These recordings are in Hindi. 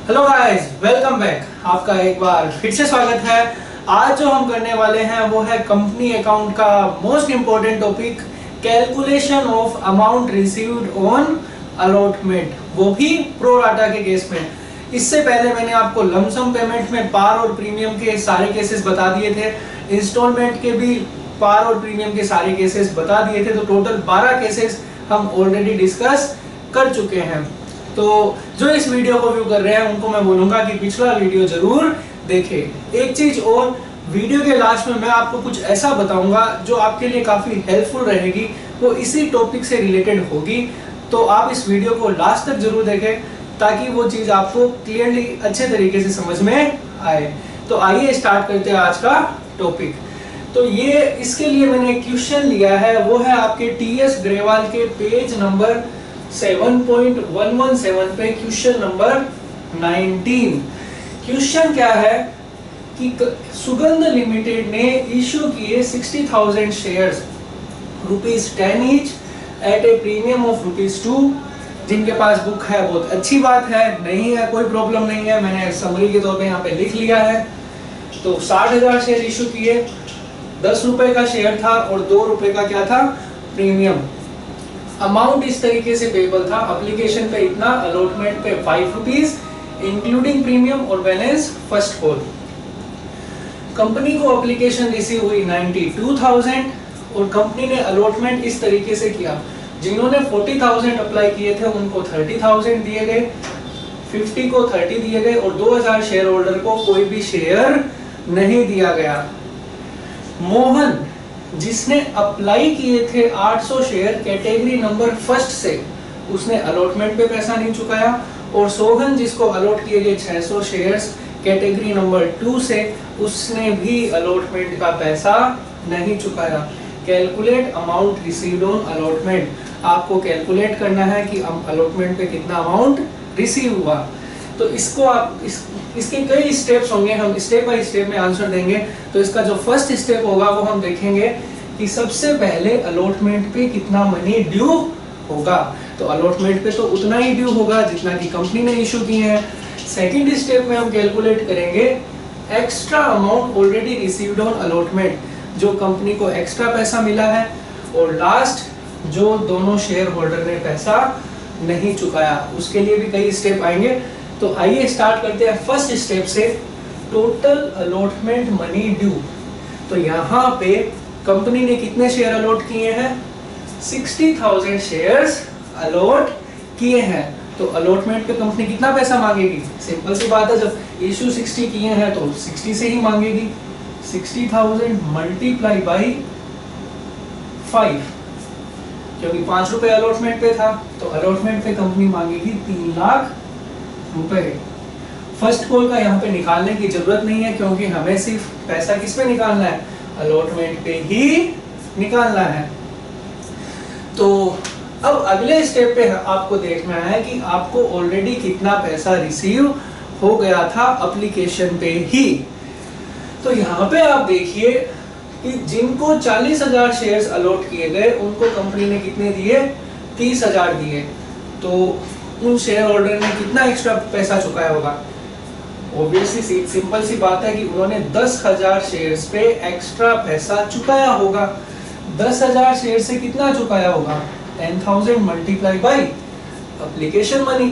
Hello guys, welcome back. आपका एक बार फिर से स्वागत है। आज जो हम करने वाले हैं वो है कंपनी अकाउंट का most important topic, calculation of amount received on allotment, वो भी प्रो राटा के केस में। इससे पहले मैंने आपको लमसम पेमेंट में पार और प्रीमियम के सारे केसेस बता दिए थे, इंस्टॉलमेंट के भी पार और प्रीमियम के सारे केसेस बता दिए थे। तो टोटल 12 केसेस हम ऑलरेडी डिस्कस कर चुके हैं। तो जो इस वीडियो को व्यू कर रहे हैं उनको मैं बोलूंगा कि पिछला वीडियो जरूर देखें। एक चीज और, वीडियो के लास्ट में मैं आपको कुछ ऐसा बताऊंगा जो आपके लिए काफी हेल्पफुल रहेगी, वो इसी टॉपिक से रिलेटेड होगी। तो आप इस वीडियो को लास्ट तक जरूर देखें ताकि वो चीज आपको क्लियरली अच्छे तरीके से समझ में आए। तो आइए स्टार्ट करते हैं आज का टॉपिक। तो ये इसके लिए मैंने क्वेश्चन लिया है, वो है आपके टीएस ग्रेवाल के पेज नंबर 7.117 पे क्वेश्चन नंबर 19। क्वेश्चन क्या है कि सुगंध लिमिटेड ने इशू किए 60,000 shares ₹10 each eight A premium of ₹2। जिनके पास बुक है बहुत अच्छी बात है, नहीं है कोई प्रॉब्लम नहीं है, मैंने समरी के तौर पे यहाँ पे लिख लिया है। तो 60,000 शेयर इशू किए, ₹10 का शेयर था और ₹2 का क्या था, प्रीमियम। अमाउंट इस तरीके से पेबल था, एप्लीकेशन पे इतना, अलॉटमेंट पे ₹5 इंक्लूडिंग प्रीमियम और बैलेंस फर्स्ट कॉल। कंपनी को एप्लीकेशन रिसीव हुई 92,000 और कंपनी ने अलॉटमेंट इस तरीके से किया, जिन्होंने 40,000 अप्लाई किए थे उनको 30,000 दिए गए, 50 को 30 दिए गए और 2,000 शेयर होल्डर को कोई भी शेयर नहीं दिया गया। मोहन जिसने अप्लाई किए थे 800 शेयर कैटेगरी नंबर फर्स्ट से, उसने अलॉटमेंट पे पैसा नहीं चुकाया। और सोहन जिसको अलॉट किए गए 600 शेयर्स कैटेगरी नंबर 2 से, उसने भी अलॉटमेंट का पैसा नहीं चुकाया। Calculate amount received on allotment, आपको कैलकुलेट करना है कि अलॉटमेंट पे कितना अमाउंट रिसीव हुआ। तो इसको आप इसके कई स्टेप्स होंगे, हम स्टेप बाय स्टेप में आंसर देंगे। तो इसका जो फर्स्ट स्टेप होगा वो हम देखेंगे कि सबसे पहले अलॉटमेंट पे कितना मनी ड्यू होगा। तो अलॉटमेंट पे तो उतना ही ड्यू होगा जितना कि कंपनी ने इशू किए हैं। सेकंड स्टेप में हम कैलकुलेट करेंगे extra amount already received on allotment, जो कंपनी को एक्स्ट्रा पैसा मिला है। और लास्ट जो दोनों शेयर होल्डर ने पैसा नहीं चुकाया, उसके लिए भी कई स्टेप आएंगे। तो आइए स्टार्ट करते हैं फर्स्ट स्टेप से, टोटल अलॉटमेंट मनी ड्यू। तो यहाँ पे कंपनी ने कितने शेयर अलॉट किए हैं, 60,000 शेयर्स अलॉट किए हैं। तो अलॉटमेंट पे कंपनी कितना पैसा मांगेगी, सिंपल सी बात है, जब इशू 60 किए हैं तो 60 से ही मांगेगी। 60,000 मल्टीप्लाई बाई 5, क्योंकि ₹5 अलॉटमेंट पे था, तो अलॉटमेंट पे कंपनी मांगेगी ₹3,00,000। फर्स्ट कॉल का यहाँ पे निकालने की जरूरत नहीं है, क्योंकि हमें सिर्फ पैसा किस पे निकालना है, अलॉटमेंट पे ही निकालना है। तो अब अगले स्टेप पे आपको देखना है कि आपको ऑलरेडी कितना पैसा रिसीव हो गया था एप्लीकेशन पे ही। तो यहाँ पे आप देखिए कि जिनको 40,000 शेयर्स अलॉट किए गए उनको कंपनी ने कितने दिए, 30,000 दिए। तो उन शेयर होल्डर ने कितना एक्स्ट्रा पैसा चुकाया होगा, ऑब्वियसली सिंपल सी बात है कि उन्होंने 10,000 शेयर्स पे एक्स्ट्रा पैसा चुकाया होगा। 10,000 शेयर से कितना चुकाया होगा, 10,000 multiply by application money,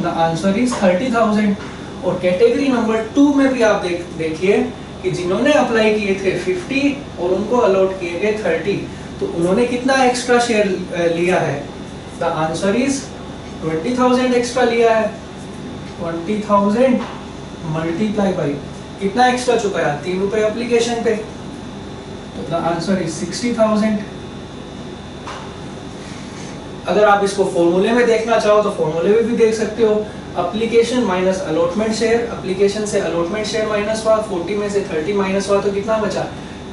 the answer is 30,000। और कैटेगरी नंबर 2 में भी आप देखिए कि जिन्होंने अप्लाई किए थे 50 और उनको अलॉट किए गए 30, तो उन्होंने कितना एक्स्ट्रा शेयर लिया है, द आंसर इज 20,000 एक्स्ट्रा लिया है। 20,000 मल्टीप्लाई बाई कितना एक्स्ट्रा चुकाया, ₹3 एप्लीकेशन पे, तो द आंसर इज 60,000। अगर आप इसको फॉर्मूले में देखना चाहो तो फॉर्मूले में भी देख सकते हो, application minus allotment share, application से अलॉटमेंट शेयर माइनस हुआ, 40 में से 30 माइनस हुआ तो कितना बचा,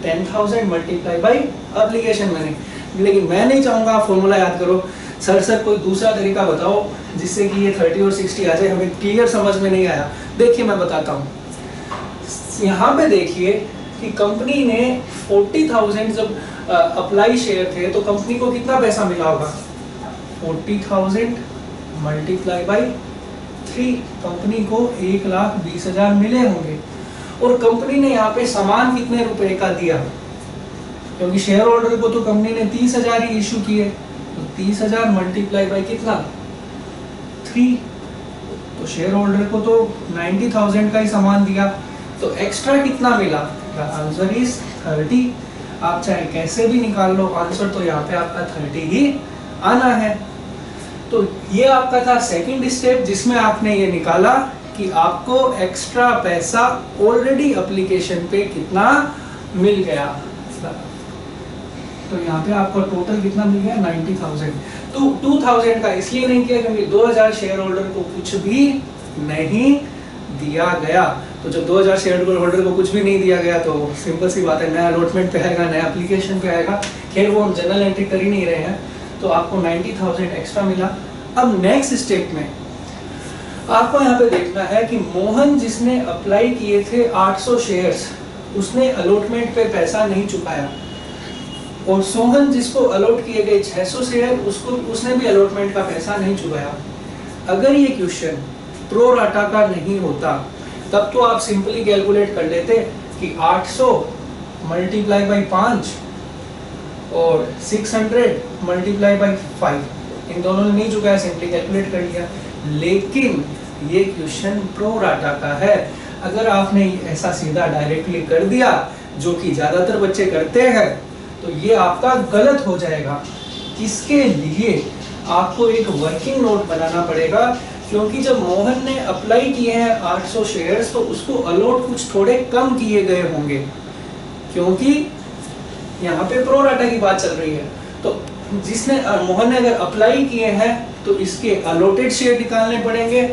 10,000 मल्टीप्लाई बाई एप्लीकेशन मनी। लेकिन मैं नहीं चाहूंगा आप फॉर्मूला याद करो, सर कोई दूसरा तरीका बताओ जिससे कि ये 30 और 60 आ जाए, हमें क्लियर समझ में नहीं आया। देखिए मैं बताता हूँ, यहाँ पे देखिए कि कंपनी ने 40,000 जब अप्लाई शेयर थे तो कंपनी को कितना पैसा मिला होगा, 40,000 मल्टीप्लाई बाई 3 कंपनी को 1,20,000 मिले होंगे और कंपनी ने यहाँ पे सामान कितने रुपए का दिया, क्योंकि शेयर होल्डर को तो कंपनी ने 30,000 ही इशू किए, तो 30,000 मल्टीप्लाई बाय कितना 3, तो शेयर होल्डर को तो 90,000 का ही सामान दिया, तो एक्स्ट्रा कितना मिला, द आंसर इज 30। आप चाहे कैसे भी निकाल लो, आंसर तो यहाँ पे आपका 30 ही आना है। तो ये आपका था सेकंड स्टेप, जिसमें आपने ये निकाला कि आपको एक्स्ट्रा पैसा ऑलरेडी एप्लीकेशन पे कितना मिल गया। तो यहाँ पे आपको टोटल कितना मिल गया 90,000। तो 2,000 का इसलिए नहीं किया क्योंकि 2,000 शेयर होल्डर को कुछ भी नहीं दिया गया। तो जब 2,000 शेयर होल्डर को कुछ भी नहीं दिया गया तो सिंपल सी बात है, नया अलॉटमेंट पे आएगा, नया एप्लीकेशन पे आएगा। खैर वो हम जनरल एंट्री कर ही नहीं रहे हैं, तो आपको 90,000 एक्स्ट्रा मिला। अब नेक्स्ट स्टेप में आपको यहाँ पे देखना है कि मोहन जिसने अप्लाई किए थे 800 शेयर्स, उसने अलॉटमेंट पे पैसा नहीं चुकाया, और सोहन जिसको अलॉट किए गए 600 शेयर, उसने भी अलॉटमेंट का पैसा नहीं चुकाया। अगर ये क्वेश्चन प्रो राटा का नहीं होता तब तो आप सिंपली कैलकुलेट कर लेते कि 800 मल्टीप्लाई बाई 5 और 600 मल्टीप्लाई बाई 5, इन दोनों ने नहीं चुकाया, सिंपली कैलकुलेट कर लिया। लेकिन ये क्वेश्चन प्रो राटा का है। अगर आपने ऐसा सीधा डायरेक्टली कर दिया, जो कि ज्यादातर बच्चे करते हैं, तो ये आपका गलत हो जाएगा। इसके लिए आपको एक वर्किंग नोट बनाना पड़ेगा, क्योंकि जब मोहन ने अप्लाई किए हैं 800 शेयर्स, तो उसको अलॉट कुछ थोड़े कम किए गए होंगे, क्योंकि यहाँ पे प्रो राटा की बात चल रही है। तो जिसने मोहन ने अगर अप्लाई किए हैं तो इसके अलॉटेड शेयर निकालने पड़ेंगे,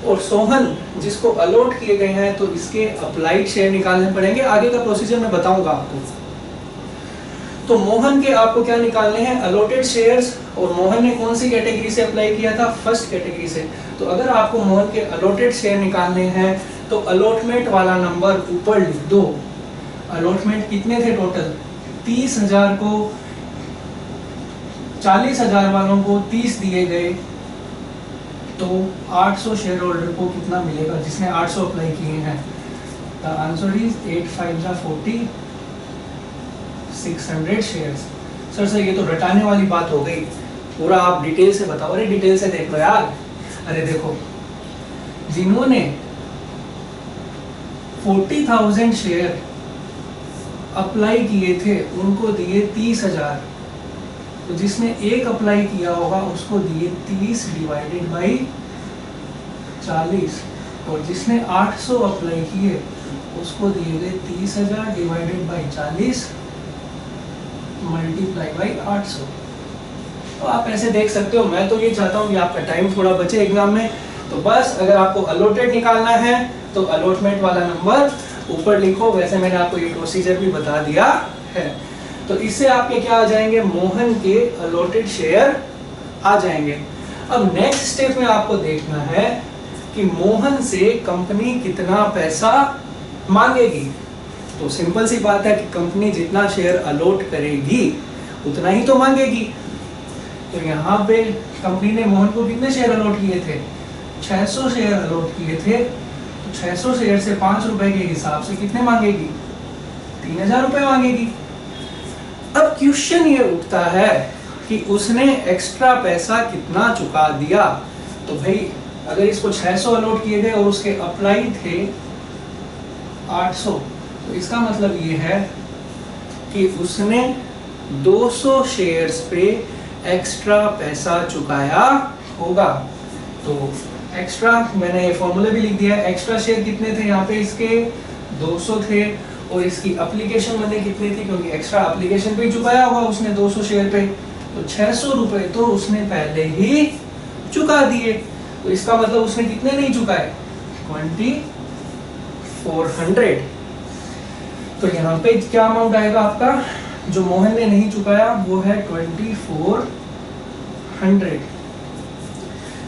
और सोहन जिसको अलॉट किए गए हैं तो इसके अप्लाइड शेयर निकालने पड़ेंगे। आगे का प्रोसीजर मैं बताऊंगा आपको। तो मोहन के आपको क्या निकालने हैं, अलॉटेड शेयर्स, और मोहन ने कौन सी कैटेगरी से अप्लाई किया था, फर्स्ट कैटेगरी से। तो अगर आपको मोहन के अलॉटेड शेयर निकालने हैं तो अलॉटमेंट वाला नंबर ऊपर लिख दो। अलॉटमेंट कितने थे टोटल, 30,000 को 40,000 वालों को 30 दिए गए, तो 800 शेयर होल्डर को कितना मिलेगा जिसने 800 अप्लाई किए हैं। The answer is 8 5 40, 600 shares. Sir ये तो रटाने वाली बात हो गई, पूरा आप डिटेल से बताओ। अरे डिटेल से देख लो यार। अरे देखो, जिन्होंने 40,000 शेयर अप्लाई किए थे उनको दिए 30,000, तो जिसने एक अप्लाई किया होगा उसको दिए 30 डिवाइडेड बाई 40, और जिसने 800 अप्लाई किए उसको दिए गए 30,000 डिवाइडेड बाई 40 मल्टीप्लाई बाई 800। तो आप ऐसे देख सकते हो। मैं तो ये चाहता हूँ कि आपका टाइम थोड़ा बचे एग्जाम में, तो बस अगर आपको अलॉटेड निकालना है तो अलॉटमेंट वाला नंबर ऊपर लिखो। वैसे मैंने आपको ये प्रोसीजर भी बता दिया है। तो इससे आपके क्या आ जाएंगे, मोहन के अलॉटेड शेयर आ जाएंगे। अब नेक्स्ट स्टेप में आपको देखना है कि मोहन से कंपनी कितना पैसा मांगेगी। तो सिंपल सी बात है कि कंपनी जितना शेयर अलॉट करेगी उतना ही तो मांगेगी। तो यहाँ पे कंपनी ने मोहन को कितने शेयर अलॉट किए थे, 600 शेयर अलॉट किए थे। तो 600 शेयर से 5 रुपए के हिसाब से कितने मांगेगी, 3,000 रुपए मांगेगी। अब क्वेश्चन ये उठता है कि उसने एक्स्ट्रा पैसा कितना चुका दिया। तो भाई अगर इसको 600 अलॉट किए गए और उसके अप्लाई थे 800, तो इसका मतलब ये है कि उसने 200 शेयर्स पे एक्स्ट्रा पैसा चुकाया होगा। तो एक्स्ट्रा मैंने ये फॉर्मूला भी लिख दिया है। एक्स्ट्रा शेयर कितने थे यहाँ पे, इसके 200 थे, और इसकी एप्लीकेशन मनी कितनी थी, क्योंकि एक्स्ट्रा एप्लीकेशन पे चुकाया होगा उसने 200 शेयर पे, तो 600 रुपए तो उसने पहले ही चुका दिए। तो इसका मतलब उसने कितने नहीं चुकाए, 2400। तो यहाँ पे क्या अमाउंट आएगा आपका, जो मोहन ने नहीं चुकाया वो है 2400।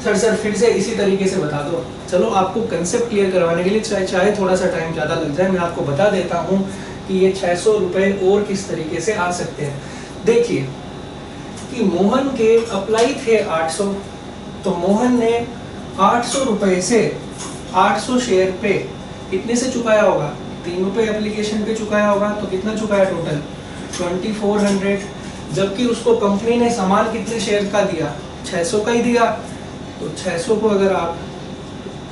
सर फिर से इसी तरीके से बता दो। चलो आपको कंसेप्ट क्लियर करवाने के लिए चाहे थोड़ा सा टाइम ज़्यादा लग जाए, मैं आपको बता देता हूँ कि ये 600 रुपए और किस तरीके से आ सकते हैं। देखिए कि मोहन के अप्लाई थे 800, तो मोहन ने 800 रुपए से 800 शेयर पे कितने से चुकाया होगा? 3 रुपए एप्लीकेशन पे चुकाया होगा, तो कितना चुकाया टोटल? 2400। जबकि उसको कंपनी ने सामान कितने शेयर का दिया? 600 का ही दिया। तो 600 को अगर आप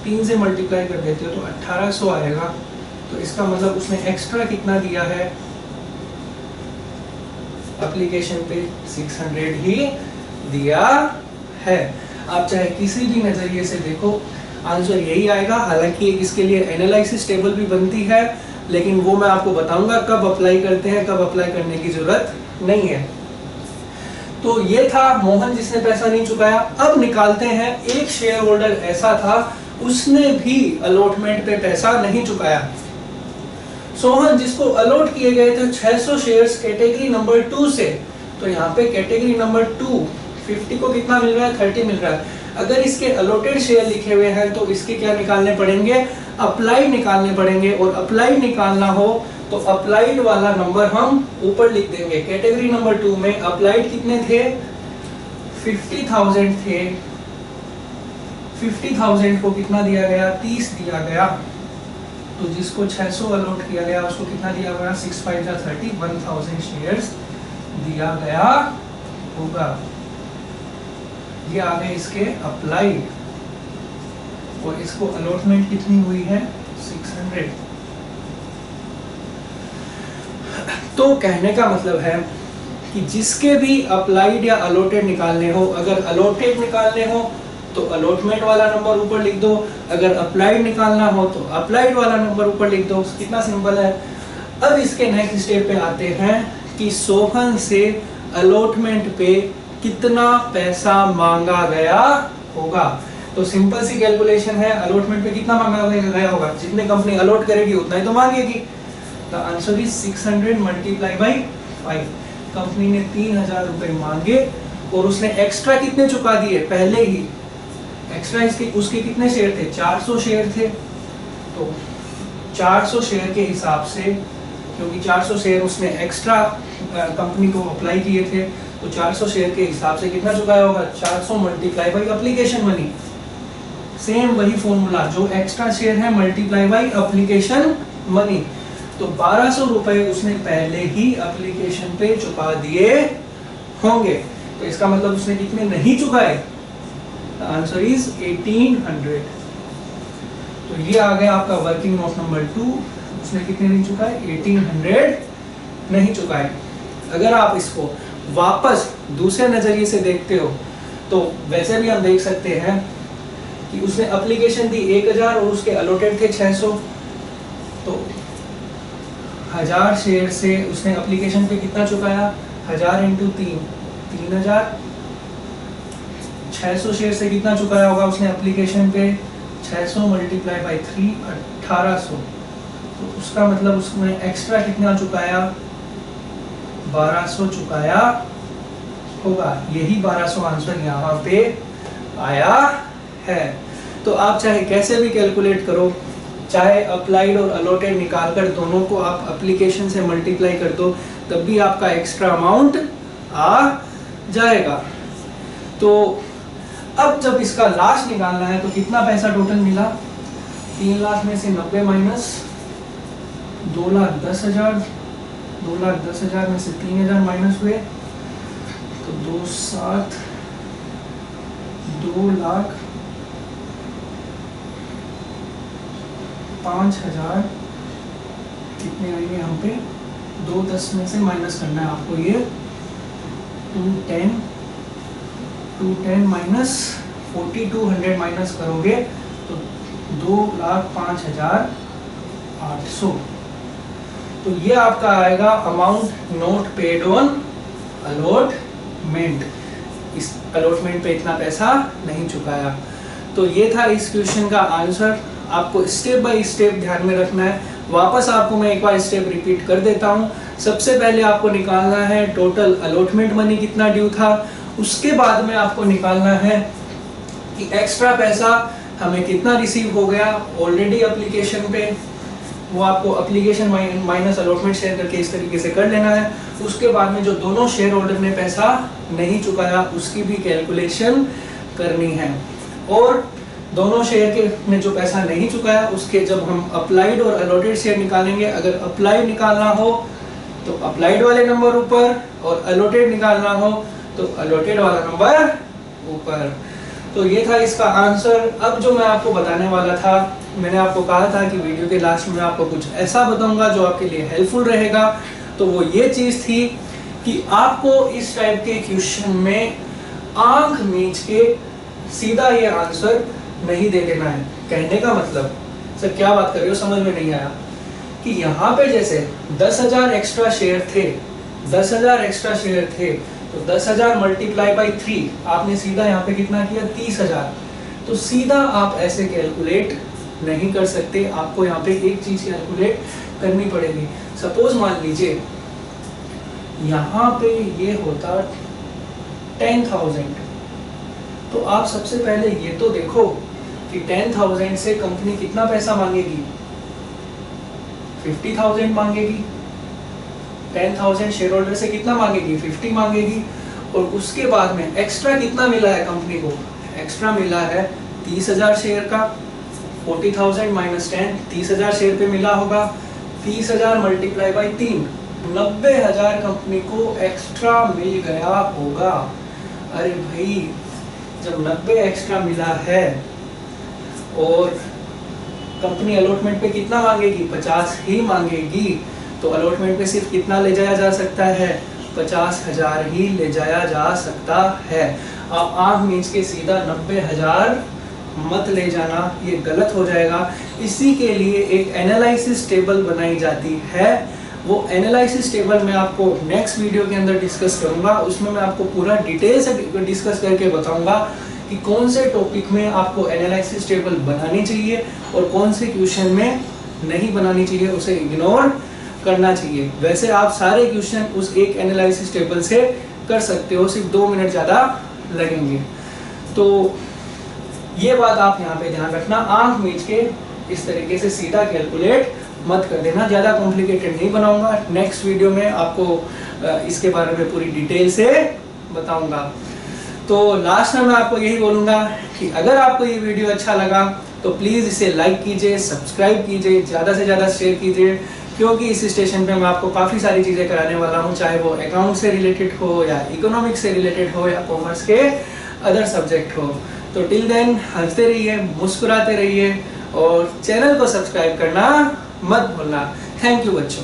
3 से मल्टीप्लाई कर देते हो तो 1800 आएगा। तो इसका मतलब उसने एक्स्ट्रा कितना दिया है एप्लीकेशन पे? 600 ही दिया है। आप चाहे किसी भी नजरिए से देखो, आंसर यही आएगा। हालांकि इसके लिए एनालिसिस टेबल भी बनती है, लेकिन वो मैं आपको बताऊंगा कब अप्लाई करते हैं, कब अप्लाई करने की जरूरत नहीं है। तो ये था मोहन जिसने पैसा नहीं चुकाया। अब निकालते हैं एक शेयर होल्डर ऐसा था, उसने भी अलॉटमेंट पे पैसा नहीं चुकाया। सोहन जिसको अलॉट किए गए थे 600 शेयर्स कैटेगरी नंबर 2 से, तो यहाँ पे कैटेगरी नंबर 2 50 को कितना मिल रहा है? 30 मिल रहा है। अगर इसके अलॉटेड शेयर लिखे हुए हैं तो इसके क्या निकालने पड़ेंगे? अप्लाइड निकालने पड़ेंगे। और अप्लाइड निकालना हो तो अप्लाइड वाला नंबर हम ऊपर लिख देंगे। कैटेगरी नंबर 2 में अप्लाइड कितने थे? 50,000 थे। 50,000 को कितना दिया गया? 30 दिया गया। तो जिसको 600 अलॉट किया गया उसको कितना दिया गया? 6 5 जा 30, 1000 शेयर्स दिया गया होगा। ये आ गए इसके अप्लाइड, और इसको अलॉटमेंट कितनी हुई है? 600। तो कहने का मतलब है कि जिसके भी अप्लाइड या अलॉटेड निकालने हो, अगर अलॉटेड निकालने हो तो अलॉटमेंट वाला नंबर ऊपर लिख दो, अगर अप्लाइड निकालना हो तो अप्लाइड वाला नंबर ऊपर लिख दो। कितना सिंपल है। अब इसके नेक्स्ट स्टेप पे आते हैं कि सोहन से अलॉटमेंट पे कितना पैसा मांगा गया होगा। तो सिंपल सी कैलकुलेशन है, अलॉटमेंट पे कितना मांगा गया होगा? जितने कंपनी अलॉट करेगी उतना ही तो मांगेगी। The answer is 600 multiply by 5। Company ने 3000 रुपए मांगे और उसने एक्स्ट्रा कितने चुका दिए? पहले ही एक्स्ट्रा उसके कितने शेयर थे? 400 शेयर थे। तो 400 शेयर के हिसाब से, क्योंकि 400 शेयर उसने एक्स्ट्रा कंपनी को अप्लाई किए थे, तो 400 शेयर के हिसाब से कितना चुकाया होगा? 400 multiply by application money. Same वही फॉर्मूला, जो एक्स्ट्रा शेयर है मल्टीप्लाई बाई एप्लीकेशन मनी। तो 1200 रुपए उसने पहले ही एप्लीकेशन पे चुका दिए होंगे। तो इसका मतलब उसने कितने नहीं चुकाए? Answer is 1800। तो ये आ गया आपका वर्किंग नोट नंबर 2। उसने कितने नहीं चुकाए? 1800 नहीं चुकाए। अगर आप इसको वापस दूसरे नजरिए से देखते हो तो वैसे भी हम देख सकते हैं कि उसने एप्लीकेशन दी 1000 और उसके अलॉटेड थे 600। तो 1000 शेयर से उसने एप्लीकेशन पे कितना चुकाया? 1000 इंटू 3, 3000। 600 शेयर से कितना चुकाया होगा उसने एप्लीकेशन पे? 600 मल्टीप्लाई बाई 3, 1800। तो उसका मतलब उसने एक्स्ट्रा कितना चुकाया? 1200 चुकाया होगा। यही 1200 आंसर यहाँ पे आया है। तो आप चाहे कैसे भी कैलकुलेट करो, चाहे अप्लाइड और अलॉटेड निकालकर दोनों को आप एप्लीकेशन से मल्टीप्लाई कर दो, तब भी आपका एक्स्ट्रा अमाउंट आ जाएगा। तो अब जब इसका लास्ट निकालना है तो कितना पैसा टोटल मिला? 3 लाख में से 90 माइनस 2,10,000, 2,10,000 में से 3,000 माइनस हुए तो 2,7, 2,05,000 कितने आएंगे यहाँ पे? 2,10 में से माइनस करना है आपको। ये 210 माइनस 4200 माइनस करोगे तो 2,05,800। तो ये आपका आएगा amount not paid on allotment. इस अलॉटमेंट पे इतना पैसा नहीं चुकाया। तो ये था इस क्वेश्चन का आंसर। आपको स्टेप बाय स्टेप ध्यान में रखना है। वापस आपको मैं एक बार स्टेप रिपीट कर देता हूँ। सबसे पहले आपको निकालना है टोटल अलॉटमेंट मनी कितना ड्यू था। उसके बाद में आपको निकालना है कि एक्स्ट्रा पैसा हमें कितना रिसीव हो गया ऑलरेडी एप्लीकेशन पे। वो आपको एप्लीकेशन माइनस अलॉटमेंट शेयर करके इस तरीके से कर लेना है। उसके बाद में जो दोनों शेयर होल्डर ने पैसा नहीं चुकाया उसकी भी कैलकुलेशन करनी है। और दोनों शेयर के में जो पैसा नहीं चुकाया उसके जब हम अप्लाइड और अलॉटेड शेयर निकालेंगे, अगर अप्लाइड निकालना हो तो अप्लाइड वाले नंबर ऊपर और अलॉटेड निकालना हो तो अलॉटेड वाला नंबर ऊपर। तो ये था इसका आंसर। अब जो मैं आपको बताने वाला था, मैंने आपको कहा था कि वीडियो के लास्ट में आपको कुछ ऐसा बताऊंगा जो आपके लिए हेल्पफुल रहेगा। तो वो ये चीज़ थी कि आपको इस टाइप के क्वेश्चन में आंख मीच के सीधा ये आंसर नहीं दे देना है। कहने का मतलब, सर क्या बात कर रहे हो, समझ में नहीं आया। कि यहाँ पे जैसे 10,000 एक्स्ट्रा शेयर थे, 10,000 एक्स्ट्रा शेयर थे, तो 10,000 मल्टीप्लाई बाई 3, आपने सीधा यहाँ पे कितना किया 30,000। तो सीधा आप ऐसे कैलकुलेट नहीं कर सकते, आपको यहाँ पे एक चीज कैलकुलेट करनी पड़ेगी। सपोज मान लीजिए यहाँ पे ये होता 10,000, तो आप सबसे पहले ये तो देखो कि 10,000 से कंपनी कितना पैसा मांगेगी, 50,000 मांगेगी। 10,000 शेयर होल्डर से कितना मांगेगी, 50 मांगेगी। और उसके बाद में एक्स्ट्रा कितना मिला है कंपनी को, एक्स्ट्रा मिला है 30,000 शेयर का। 40,000 माइनस 10, 30,000 शेयर पे मिला होगा। 30,000 मल्टीप्लाई बाई 3, 90,000 कंपनी को एक्स्ट्रा मिल गया होगा। अरे भाई, जब 90 एक्स्ट्रा मिला है और कंपनी अलॉटमेंट पे कितना मांगेगी, 50 ही मांगेगी, तो अलॉटमेंट पे सिर्फ कितना ले जाया जा सकता है, 50,000 ही ले जाया जा सकता है। आप आंख मीच के सीधा 90,000 मत ले जाना, ये गलत हो जाएगा। इसी के लिए एक एनालिसिस टेबल बनाई जाती है। वो एनालिसिस टेबल मैं आपको नेक्स्ट वीडियो के अंदर डिस्कस करूंगा। उसमें मैं आपको पूरा डिटेल से डिस्कस करके बताऊंगा कि कौन से टॉपिक में आपको एनालिसिस टेबल बनानी चाहिए और कौन से क्वेश्चन में नहीं बनानी चाहिए, उसे इग्नोर करना चाहिए। वैसे आप सारे क्वेश्चन उस एक एनालिसिस टेबल से कर सकते हो, सिर्फ 2 मिनट ज़्यादा लगेंगे। तो ये बात आप यहाँ पे ध्यान रखना, आंख मीच के इस तरीके से सीधा कैलकुलेट मत कर देना। ज़्यादा कॉम्प्लिकेटेड नहीं बनाऊंगा, नेक्स्ट वीडियो में आपको इसके बारे में पूरी डिटेल से बताऊंगा। तो लास्ट में मैं आपको यही बोलूँगा कि अगर आपको ये वीडियो अच्छा लगा तो प्लीज़ इसे लाइक कीजिए, सब्सक्राइब कीजिए, ज़्यादा से ज़्यादा शेयर कीजिए, क्योंकि इस स्टेशन पे मैं आपको काफ़ी सारी चीज़ें कराने वाला हूँ, चाहे वो अकाउंट से रिलेटेड हो या इकोनॉमिक्स से रिलेटेड हो या कॉमर्स के अदर सब्जेक्ट हो। तो टिल देन हंसते रहिए, मुस्कुराते रहिए और चैनल को सब्सक्राइब करना मत भूलना। थैंक यू बच्चों।